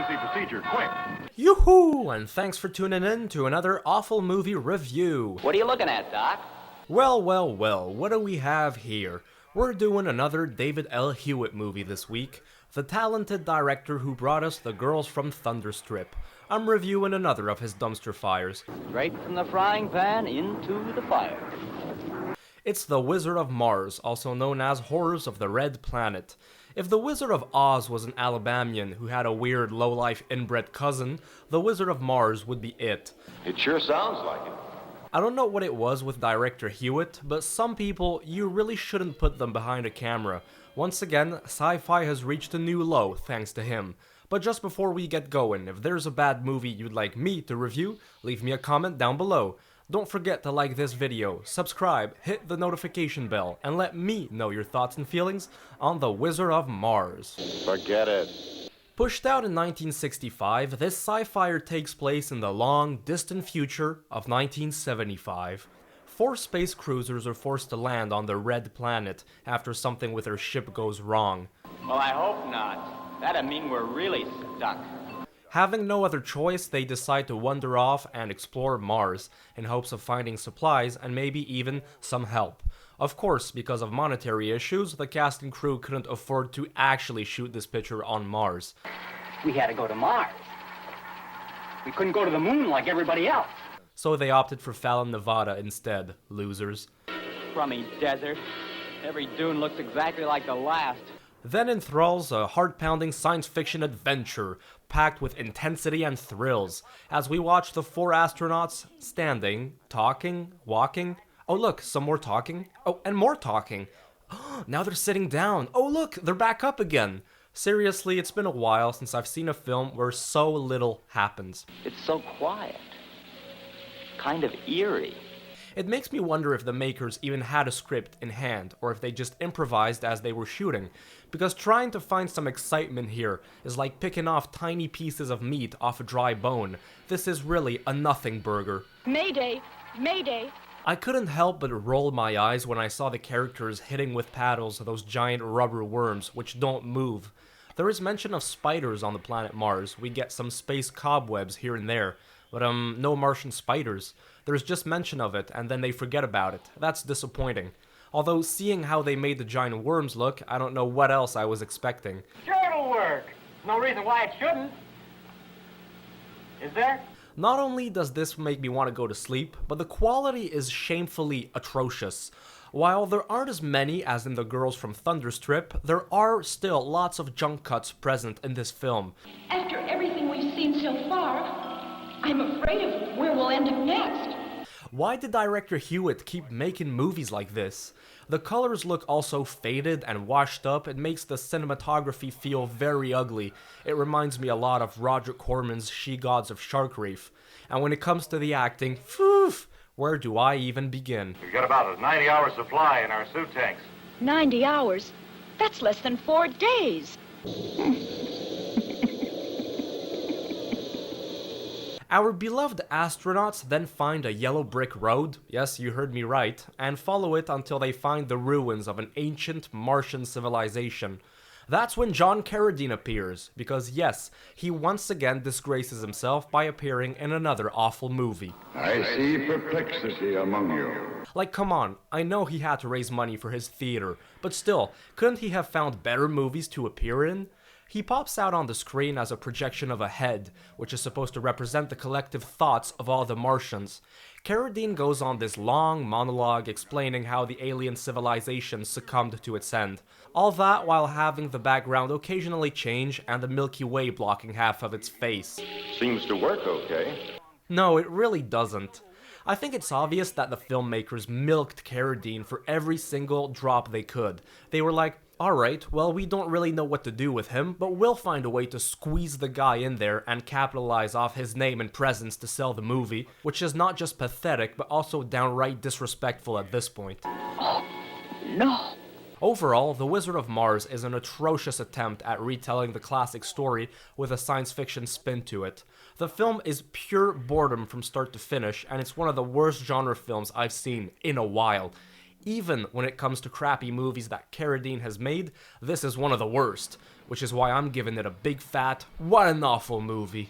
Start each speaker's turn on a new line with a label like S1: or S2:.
S1: emergency procedure, quick.
S2: Yoo-hoo! And thanks for tuning in to another awful movie review.
S3: What are you looking at, Doc?
S2: Well, what do we have here? We're doing another David L. Hewitt movie this week, the talented director who brought us The Girls from Thunderstrip. I'm reviewing another of his dumpster fires.
S3: Straight from the frying pan into the fire.
S2: It's The Wizard of Mars, also known as Horrors of the Red Planet. If the Wizard of Oz was an Alabamian who had a weird, low-life inbred cousin, The Wizard of Mars would be it.
S1: It sure sounds like it.
S2: I don't know what it was with director Hewitt, but some people, you really shouldn't put them behind a camera. Once again, sci-fi has reached a new low thanks to him. But just before we get going, if there's a bad movie you'd like me to review, leave me a comment down below. Don't forget to like this video, subscribe, hit the notification bell, and let me know your thoughts and feelings on The Wizard of Mars.
S1: Forget it.
S2: Pushed out in 1965, this sci-fi takes place in the long, distant future of 1975. 4 space cruisers are forced to land on the Red Planet after something with their ship goes wrong.
S3: Well, I hope not. That'd mean we're really stuck.
S2: Having no other choice, they decide to wander off and explore Mars in hopes of finding supplies and maybe even some help. Of course, because of monetary issues, the cast and crew couldn't afford to actually shoot this picture on Mars.
S3: We had to go to Mars. We couldn't go to the moon like everybody else.
S2: So they opted for Fallon, Nevada instead, losers.
S3: Crummy desert. Every dune looks exactly like the last.
S2: Then enthralls a heart-pounding science fiction adventure, packed with intensity and thrills, as we watch the 4 astronauts standing, talking, walking. Oh look, some more talking. Oh, and more talking. Now they're sitting down. Oh look, they're back up again. Seriously, it's been a while since I've seen a film where so little happens.
S3: It's so quiet. Kind of eerie.
S2: It makes me wonder if the makers even had a script in hand, or if they just improvised as they were shooting, because trying to find some excitement here is like picking off tiny pieces of meat off a dry bone. This is really a nothing burger.
S4: Mayday! Mayday!
S2: I couldn't help but roll my eyes when I saw the characters hitting with paddles those giant rubber worms which don't move. There is mention of spiders on the planet Mars. We get some space cobwebs here and there, but no Martian spiders. There's just mention of it, and then they forget about it. That's disappointing. Although, seeing how they made the giant worms look, I don't know what else I was expecting.
S5: Sure it'll work. No reason why it shouldn't. Is there?
S2: Not only does this make me want to go to sleep, but the quality is shamefully atrocious. While there aren't as many as in The Girls from Thunderstrip, there are still lots of junk cuts present in this film.
S4: After everything we've seen so far, I'm afraid of where we'll end up next.
S2: Why did director Hewitt keep making movies like this? The colors look also faded and washed up. It makes the cinematography feel very ugly. It reminds me a lot of Roger Corman's She-Gods of Shark Reef. And when it comes to the acting, phew, where do I even begin?
S1: We've got about a 90-hour supply in our suit tanks.
S4: 90 hours? That's less than 4 days.
S2: Our beloved astronauts then find a yellow brick road, yes, you heard me right, and follow it until they find the ruins of an ancient Martian civilization. That's when John Carradine appears, because yes, he once again disgraces himself by appearing in another awful movie.
S6: I see perplexity among you.
S2: Like, come on, I know he had to raise money for his theater, but still, couldn't he have found better movies to appear in? He pops out on the screen as a projection of a head, which is supposed to represent the collective thoughts of all the Martians. Carradine goes on this long monologue explaining how the alien civilization succumbed to its end. All that while having the background occasionally change and the Milky Way blocking half of its face.
S1: Seems to work okay.
S2: No, it really doesn't. I think it's obvious that the filmmakers milked Carradine for every single drop they could. They were like, alright, well, we don't really know what to do with him, but we'll find a way to squeeze the guy in there and capitalize off his name and presence to sell the movie, which is not just pathetic, but also downright disrespectful at this point.
S4: Oh, no.
S2: Overall, The Wizard of Mars is an atrocious attempt at retelling the classic story with a science fiction spin to it. The film is pure boredom from start to finish, and it's one of the worst genre films I've seen in a while. Even when it comes to crappy movies that Carradine has made, this is one of the worst, which is why I'm giving it a big fat, what an awful movie.